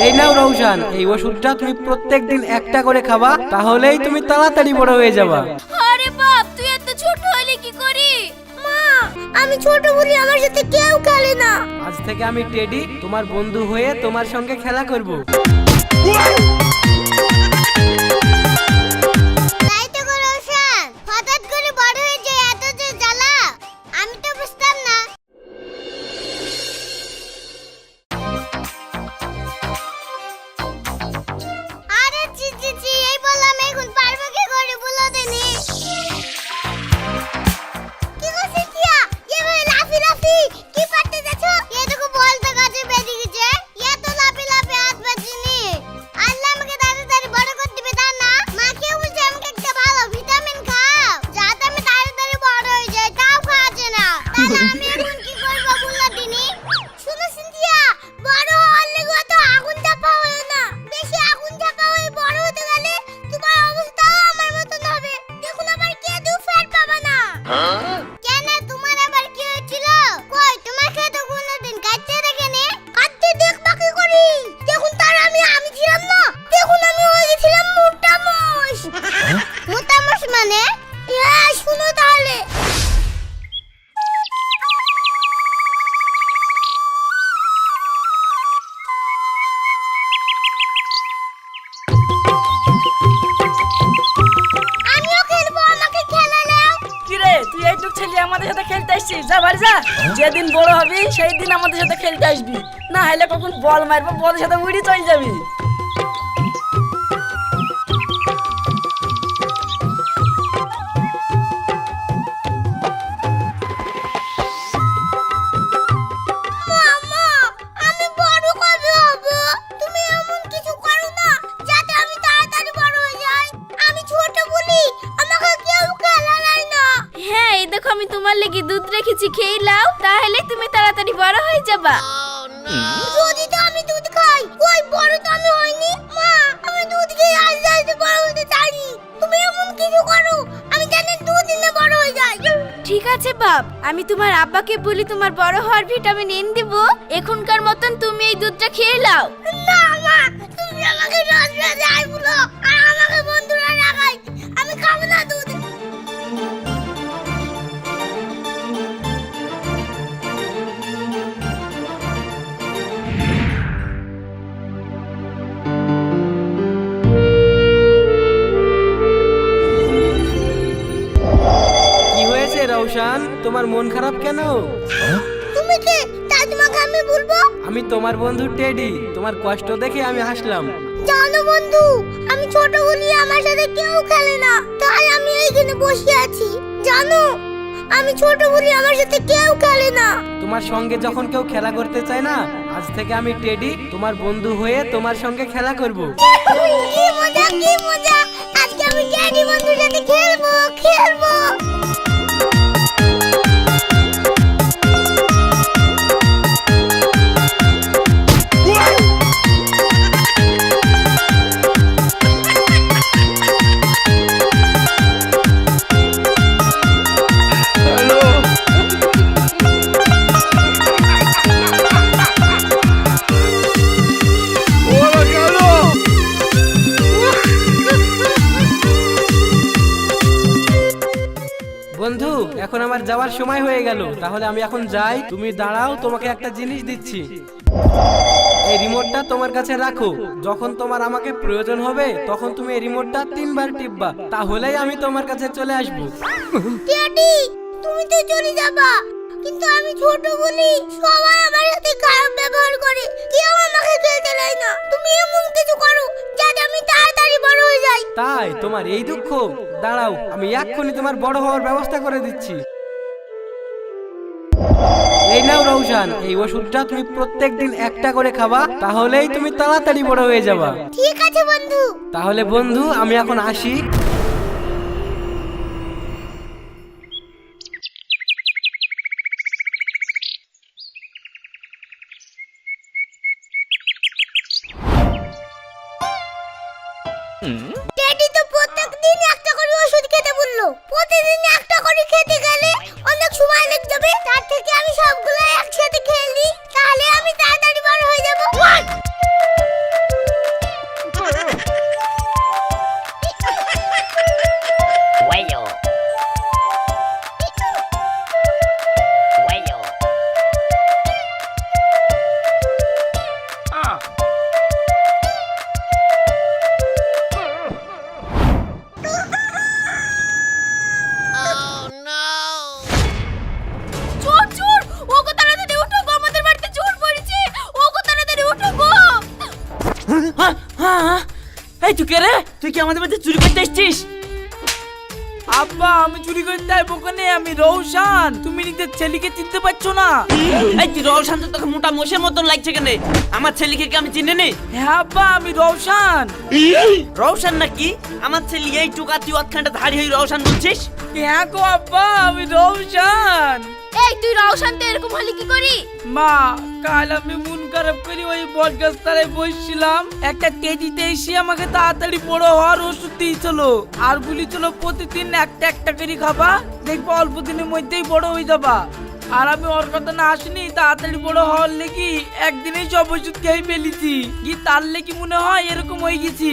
এই নাও রৌশান, এই ওষুধটা তুমি প্রত্যেকদিন একটা করে খাবা, তাহলেই তুমি তাড়াতাড়ি বড় হয়ে যাবা। আরে বাপ, তুই এত ছোট হলে কি করি? মা, আমি ছোট বলি আমার সাথে কেউ খেলে না। আজ থেকে আমি টেডি, তোমার বন্ধু হয়ে তোমার সঙ্গে খেলা করব। তাই তো গো রৌশান, হঠাৎ করে বড় হয়ে যায় এত যে জ্বালা, আমি তো বুঝতাম না। আরে জি জি জি, এই বললাম এখন পারবো কি করে বলো দেনি। কি গো সিথিয়া, এভাবে লাফি লাফি কি পারতে যাচ্ছ? এটুকু বলতে কাছে বেরিয়ে গেছে, এত লাফি লাফি হাত বাজিনি। আল্লাহ আমাকে তাড়াতাড়ি বড় করে দিবে তা না। মা কেউ বলছে আমাকে একটা ভালো ভিটামিন খাও, যাতে আমি তাড়াতাড়ি বড় হয়ে যাই, তাও খাওয়াচ্ছে না। তাহলে আমি এখন কি করবো বলো দিনি। শুনো সিথিয়া, বড় হওয়ার লেগে তো আগুন চাপা হয় না। বেশি আগুন চাপা হয়ে বড় হতে গেলে তোমার অবস্থাও আমার মতন হবে। দেখুন আবার কে দু ফ্যাট পাবা না। কেন, তোমার আবার কি হয়েছিল? কই তোমাকে তো কোনোদিন কাটতে দেখেনি। কাটতে দেখবা কি করি? দেখুন তার আমি ছিলাম না। দেখুন আমি হয়ে গেছিলাম মোটা মোষ। মোটা মোষ মানে? হ্যাঁ শুনো তাহলে। আমিও খেলবো, আমাকে খেলা নাও। কিরে, তুই এইটুক ছেলে আমাদের সাথে খেলতে আসছিস? যা বাড়ি যা। যেদিন বড় হবি সেই দিন আমাদের সাথে খেলতে আসবি, না হলে কখন বল মারবো, বলের সাথে উড়ি চলে যাবি। মামা, আমি বড় কবে হব? তুমি এমন কিছু করো না যাতে আমি তাড়াতাড়ি বড় হয়ে যাই। আমি ছোট বলি আমাকে কেউ খেলা নেয় না। হ্যাঁ, এই দেখো আমি তোমার লাগি দুধ রেখেছি, খেয়ে নাও, তাহলে তুমি তাড়াতাড়ি বড় হয়ে যাবা। যদি তো আমি দুধ খাই, ওই বড় তো আমি হইনি। মা, আমি দুধ খেয়ে আস্তে আস্তে বড় হতে চাইনি। তুমি এমন কিছু করো আমি জানি দুদিনে বড় হয়ে যাই। ঠিক আছে বাপ, আমি তোমার আব্বাকে বলি তোমার বড় হওয়ার ভিটামিন এন দিব। এখনকার মতন তুমি এই দুধটা খেয়ে নাও। না মা, তুমি আমাকে রোজ রোজ আই বলো আর আমাকে বন্ধুরা রাখাই, আমি খাবো না দুধ। কি হয়েছে রৌশান, তোমার মন খারাপ কেন? তুমি কে, তাই তোমাকে আমি বলবো? আমি তোমার বন্ধু টেডি, তোমার কষ্ট দেখে আমি হাসলাম। জানো বন্ধু, আমি ছোট বলি আমার সাথে কেউ খেলে না, তাই আমি এইখানে বসে আছি। জানো, আমি ছোট বলি আমার সাথে কেউ খেলে না। তোমার সঙ্গে যখন কেউ খেলা করতে চায় না, আজ থেকে আমি টেডি, তোমার বন্ধু হয়ে তোমার সঙ্গে খেলা করব। কি মজা কি মজা, আজকে আমি ড্যাডি বন্ধুর সাথে খেলবো খেলবো। বন্ধু, এখন আমার যাওয়ার সময় হয়ে গেল, তাহলে আমি এখন যাই। তুমি দাঁড়াও, তোমাকে একটা জিনিস দিচ্ছি। এই রিমোটটা তোমার কাছে রাখো, যখন তোমার আমাকে প্রয়োজন হবে তখন তুমি এই রিমোটটা 3 বার টিপবা, তাহলেই আমি তোমার কাছে চলে আসবো। ড্যাডি, তুমি তো চলে যাবা, কিন্তু আমি ছোট বলি সবাই আমার সাথে খারাপ ব্যবহার করে, কেউ আমাকে খেলতে দেয় না। তুমি এমন কিছু করো যাতে আমি তাড়াতাড়ি বড় হয়ে যাই। তাই তোমার এই দুঃখ? দাঁড়াও, আমি এক্ষুনি তোমার বড় হওয়ার ব্যবস্থা করে দিচ্ছি। এই নাও রৌশান, এই ওষুধটা তুমি প্রত্যেকদিন একটা করে খাবা, তাহলেই তুমি তাড়াতাড়ি বড় হয়ে যাবা। ঠিক আছে বন্ধু। তাহলে বন্ধু, আমি এখন আসি। ড্যাডি তো প্রত্যেকদিন একটা করে ওষুধ খেতে বললো। প্রতিদিন একটা করে খেতে গেলে অনেক সময় লেগে যাবে, তার থেকে আমি সবগুলো একসাথে খেয়ে নিই, তাহলে আমি তাড়াতাড়ি বড় হয়ে যাব। হ্যাঁ, এই তুই কে রে? তুই কি আমাদের বাড়িতে চুরি করতে এসেছিস? আব্বা আমি চুরি করতে যাবো ওখানে, আমি রৌশান। তুমি নিজের ছেলেকে চিনতে পারছো না? এই তুই রওশান তো তোকে মোটা মোষের মতন লাগছে কেন? আমার ছেলেকে কি আমি চিনি নি? হ্যাঁ আব্বা আমি রৌশান। রওশান নাকি? আমার ছেলে এই টুকা তুই অতখানটা ধাড়ি হয়ে রওশান বলছিস? হ্যাঁ গো আব্বা আমি রৌশান। এই তুই রওশন তো এরকম হলি কি করি? মা কাল আমি মন খারাপ করি ওই বটগাছ তলায় বসছিলাম, একটা তেজিতে এসে আমাকে তাড়াতাড়ি বড় হওয়ার ওষুধ দিয়েছিল আর বলেছিল প্রতিদিন একটা একটা করে খাবা, দেখবা অল্প দিনের মধ্যেই বড় হয়ে যাবা। আর আমি ওর কথা না আসিনি, তাড়াতাড়ি বড় হওয়ার লেগে একদিনেই সব ওষুধ খেয়ে ফেলেছি। কি তার লেগে মনে হয় এরকম হয়ে গেছি।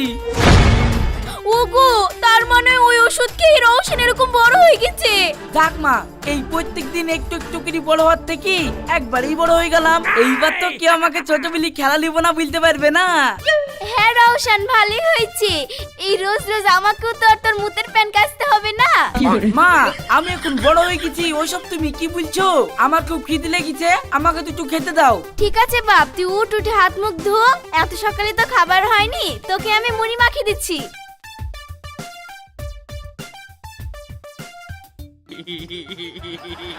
ওগো তার মানে ওই ওষুধ খেয়ে রওশন এরকম বড় হয়ে গেছে। দেখ মা, এই প্রত্যেকদিন একটু একটু করে বড় হওয়ার থেকে একবারেই বড় হয়ে গেলাম। এইবার তো কেউ আমাকে ছোট বেলি খেলা নিব না বলতে পারবে না। হ্যাঁ রওশন ভালোই হয়েছে, এই রোজ রোজ আমাকেও তো আর তোর মুতের প্যান কাচতে হবে না। মা আমি এখন বড় হয়ে গেছি, ওইসব তুমি কি বলছো? আমার খুব খিদে লেগেছে, আমাকে তো একটু খেতে দাও। ঠিক আছে বাপ, তুই উঠ, উঠে হাত মুখ ধো। এত সকালে তো খাবার হয়নি, তোকে আমি মুড়ি মাখিয়ে দিচ্ছি।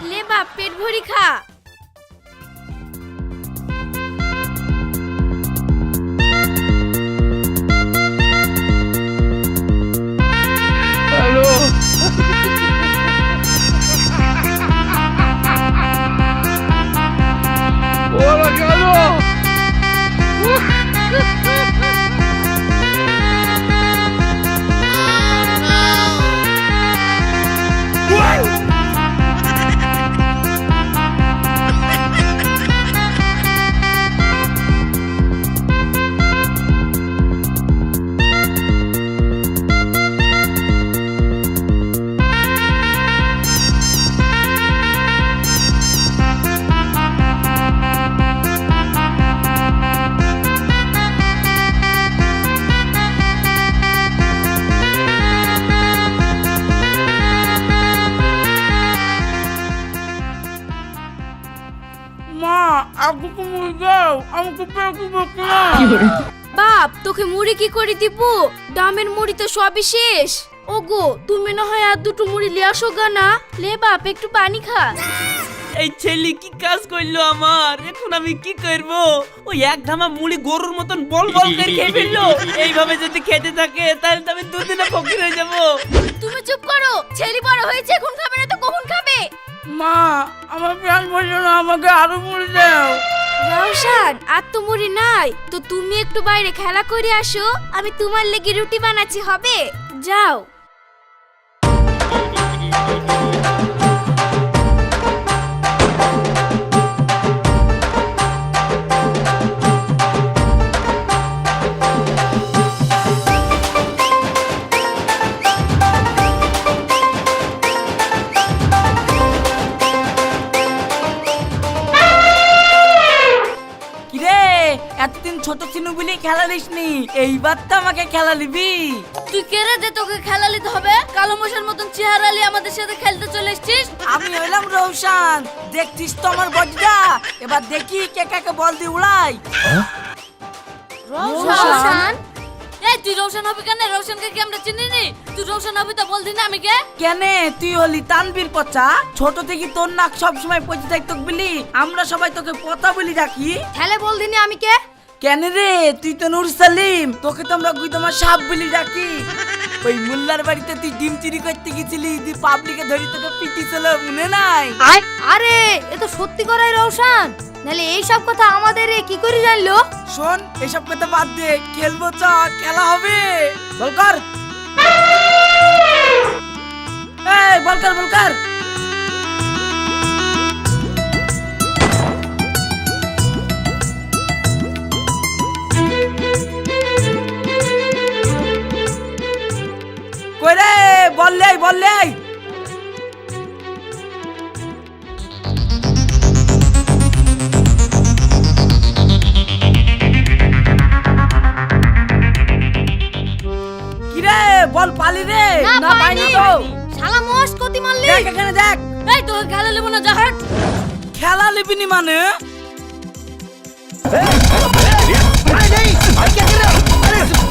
লে বাপ পেট ভরি খা। মা আমাকে মুড়ি দাও, আমাকে পেটে বকে না। বাপ তোকে মুড়ি কি করে দিব? দামের মুড়ি তো সবই শেষ। ওগো তুমি না হয় আর দুটো মুড়ি লিয়ে আসো গানা। লে বাপ একটু পানি খা। এই ছেলে কি কাজ করলো আমার? এখন আমি কি করব? ওই এক ধামা মুড়ি গরুর মতন বল বল করে খেয়ে ফেললো। এইভাবে যদি খেতে থাকে তাহলে তো আমি দুদিনে ফকির হয়ে যাব। তুমি চুপ করো, ছেলে বড় হয়েছে, এখন খাবে না তো কখন খাবে? মা আমার প্যান বললো না, আমাকে আরো মুড়ি দাও। রওশন আর তো মুড়ি নাই, তো তুমি একটু বাইরে খেলা করে আসো, আমি তোমার লেগে রুটি বানাচ্ছি, হবে? যাও। কিরে এতদিন ছোট ছিনু বলি খেলা দিসনি, এইবার তো আমাকে খেলা নিবি। তুই কেড়ে দে, তোকে খেলা নিতে হবে? কালো মশার মতন চেহারা নিয়ে আমাদের সাথে খেলতে চলে এসেছিস। আমি হইলাম রৌশান, দেখছিস তো আমার বডিটা, এবার দেখি কে কাকে বল দিয়ে উড়াই। রওশন এই তুই রওশন হবে কেন? রওশনকে কি আমরা চিনি নি? তুই রওশন হবে তো বল দিন আমি কে? কেনে তুই হলি তানবীর পচা? ছোট থেকে তোর নাক সব সময় পচে থাকতো বলি আমরা সবাই তোকে পচা বলি ডাকি। তাহলে বল দিন আমি কে? কেন রে তুই তো নূর সালিম, তোকে তো আমরা গুইদমা সাপ বলি ডাকি। ওই মোল্লার বাড়িতে তুই ডিম চুরি করতে গেছিলি, তুই পাবলিকে ধরি তোকে পিটিছিল, মনে নাই? আরে এ তো সত্যি করাই রওশন, নালে এই সব কথা আমাদের কি করে জানলো? শোন এসব কথা বাদ দে, খেলবো চ, খেলা হবে। বল কর, এই বল কর বল কর। কই রে বললে বললে। কিরে বল পালি রে? না পাইনি তো। শালা মোষ কতি মারলি? দেখ এখানে দেখ। এই তোকে খেলা নেব না, যা হাট। খেলা লিবিনি মানে? अरे नहीं, क्या कर रहे हो? अरे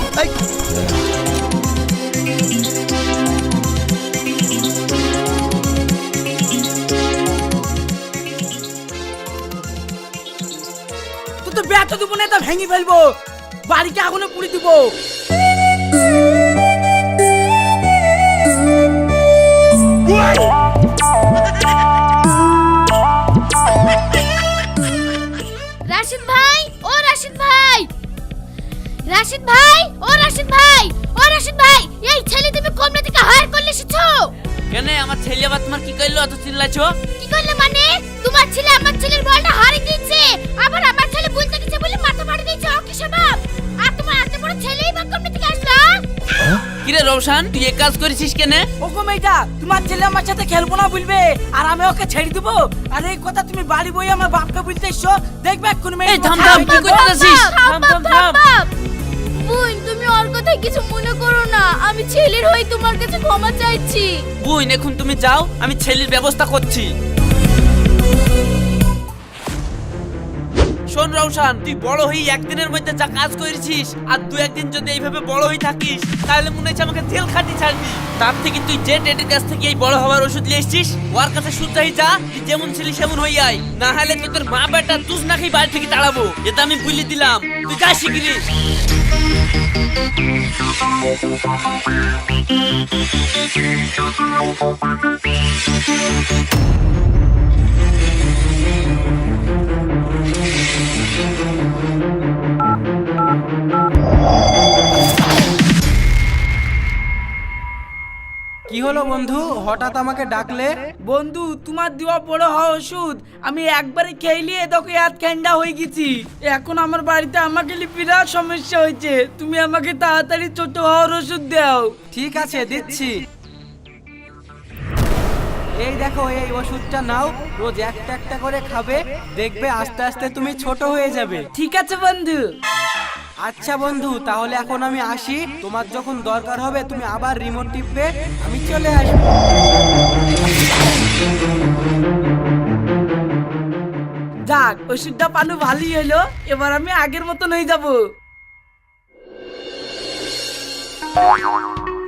ভেঙে ফেলবো, বাড়িকে আগুনে পুড়ে দিব। রাশিদ ভাই, ও রাশিদ ভাই, রাশিদ ভাই, ও রাশিদ ভাই, ও রাশিদ ভাই, এই ছেলে তুমি কমলা থেকে হায়ার করলে এসেছো? কেন আমার ছেলে আবার তোমার কি কইলো এত চিল্লাছো? কি করলে মানে? তোমার ছেলে আমার ছেলের বলটা হারিয়ে দিয়েছে, আবার আমার ছেলে বলতে গেছে বলে মাথা ফাড়ে দিয়েছে। ও কি স্বভাব? আর তোমার এত বড় ছেলেই বা কমলা থেকে আসলো? কিরে রওশন, তুই এই কাজ করেছিস কেন? ওগো মেয়েটা, তোমার ছেলে আমার সাথে খেলবো না বলবে আর আমি ওকে ছেড়ে দেবো? আর এই কথা তুমি বাড়ি বই আমার বাপকে বলতে এসছো? দেখবে এক্ষুনি মেয়ে। এই থাম থাম, কি করতে যাচ্ছিস? থাম থাম থাম। বোন, তুমি ওর কথায় কিছু মনে করো না, আমি ছেলের হয়ে তোমার কাছে ক্ষমা চাইছি। বোন, এখন তুমি যাও, আমি ছেলের ব্যবস্থা করছি। শোন রওশন, তুই বড় হয়ে একদিনের মধ্যে যা কাজ করেছিস, আর দু একদিন যদি এইভাবে বড় হয়ে থাকিস, তাহলে মনে হচ্ছে আমাকে জেল খাটি ছাড়বি। তার থেকে তুই যে টেডির কাছ থেকে এই বড় হওয়ার ওষুধ নিয়ে এসছিস, ওর কাছে শুদ্ধই যা, তুই যেমন ছিলিস সেমন হয়ে আয়, না হলে তুই তোর মা বেটা তুজ না খেয়ে বাড়ি থেকে তাড়াবো। এটা আমি বলে দিলাম, তুই যা শিগগিরি। কি হলো বন্ধু, হঠাৎ আমাকে ডাকলে? বন্ধু, তোমার দেওয়া বড় হওয়া ওষুধ আমি একবারে খেয়ে দেখো এত ঠান্ডা হয়ে গেছি। এখন আমার বাড়িতে আমাকে বিরাট সমস্যা হয়েছে, তুমি আমাকে তাড়াতাড়ি ছোট হওয়ার ওষুধ দাও। ঠিক আছে, দিচ্ছি। এই দেখো, এই ওষুধটা নাও, রোজ একটা একটা করে খাবে, দেখবে আস্তে আস্তে তুমি ছোট হয়ে যাবে। ঠিক আছে বন্ধু। আচ্ছা বন্ধু, তাহলে এখন আমি আসি। তোমার যখন দরকার হবে তুমি আবার রিমোট টিপবে, আমি চলে আসবো। যাক, ওষুধটা পানু ভালোই হলো, এবার আমি আগের মতন হয়ে যাব।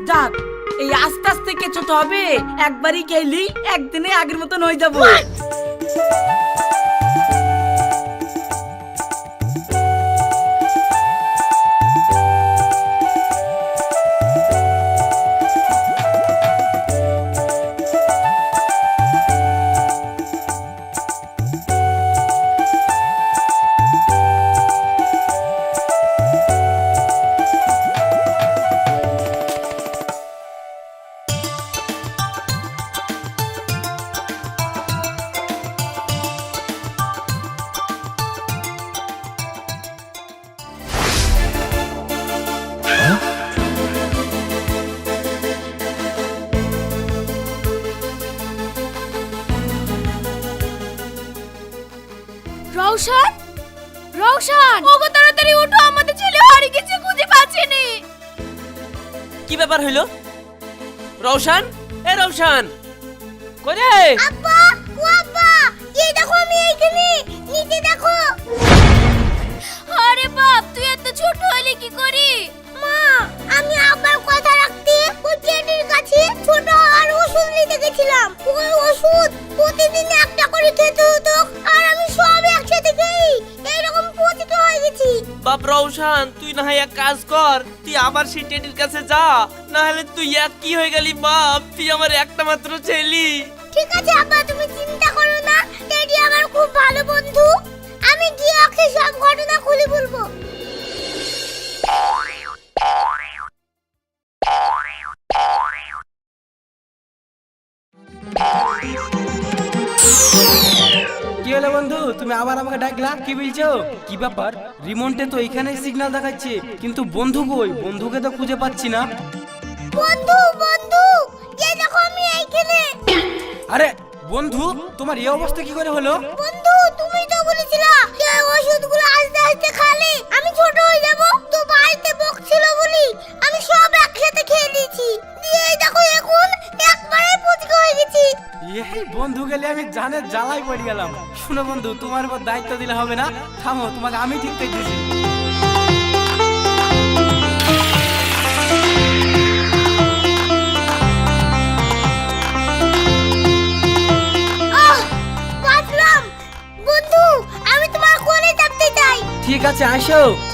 যাক, এই আস্তে আস্তে কে ছোট হবে, একবারই খেলি একদিনে আগের মতন হয়ে যাব। রওশন, রওশন, ওগো তাড়াতাড়ি উঠো, আমাদের ছেলে হারিয়ে গেছে, খুঁজে পাচ্ছি না। কি ব্যাপার হইলো? রওশন, এ রওশন, করে আব্বা, ও আব্বা, এই দেখো আমি এইখানে, নিচে দেখো। আরে বাপ, তুই এত ছোট হলি কি করি? মা, আমি আব্বার কথা রাখতে ওই টেডির কাছে ছোট আর ওষুধ নিতে গেছিলাম। ওই ওষুধ প্রতিদিন একটা করে খেতে হতো, আর আমি সব একসাথে খেয়ে এইরকম পচিত হয়ে গেছি। বাপ রওশন, তুই না হয় এক কাজ কর, তুই আবার সেই টেডির কাছে যা, না হলে তুই এক কি হয়ে গেলি বাপ, তুই আমার একটা মাত্র ছেলে। ঠিক আছে আব্বা, তুমি চিন্তা করো না, টেডি আমার খুব ভালো বন্ধু, আমি গিয়ে ওকে সব ঘটনা খুলে বলবো। কি হলো বন্ধু, তুমি আবার আমাকে ডাকলা, কি বলছো? কি ব্যাপার, রিমোটে তো এখানেই সিগন্যাল দেখাচ্ছে, কিন্তু বন্ধু কই? বন্ধুকে তো খুঁজে পাচ্ছি না। বন্ধু, বন্ধু, এই দেখো আমি এইখানে। আরে বন্ধু, তোমার এই অবস্থা কি করে হলো? বন্ধু, তুমি তো বলেছিলা যে ওষুধগুলো আস্তে আস্তে খেলে আমি ছোট হয়ে যাব, তো বাড়িতে বকছিল বলি আমি সব একসাথে খেয়ে নিয়েছি, দিয়ে এই দেখো এখন একবারে পচকে হয়ে গেছি। এই বন্ধু গেলে আমি জানের জ্বালায় পড়ে গেলাম। শুনো বন্ধু, তোমার উপর দায়িত্ব দিলে হবে না, থামো, তোমাকে আমি ঠিক করে দিয়েছি। বাঁচলাম। বন্ধু, আমি তোমার কোলে চাপতে চাই। ঠিক আছে, আসো।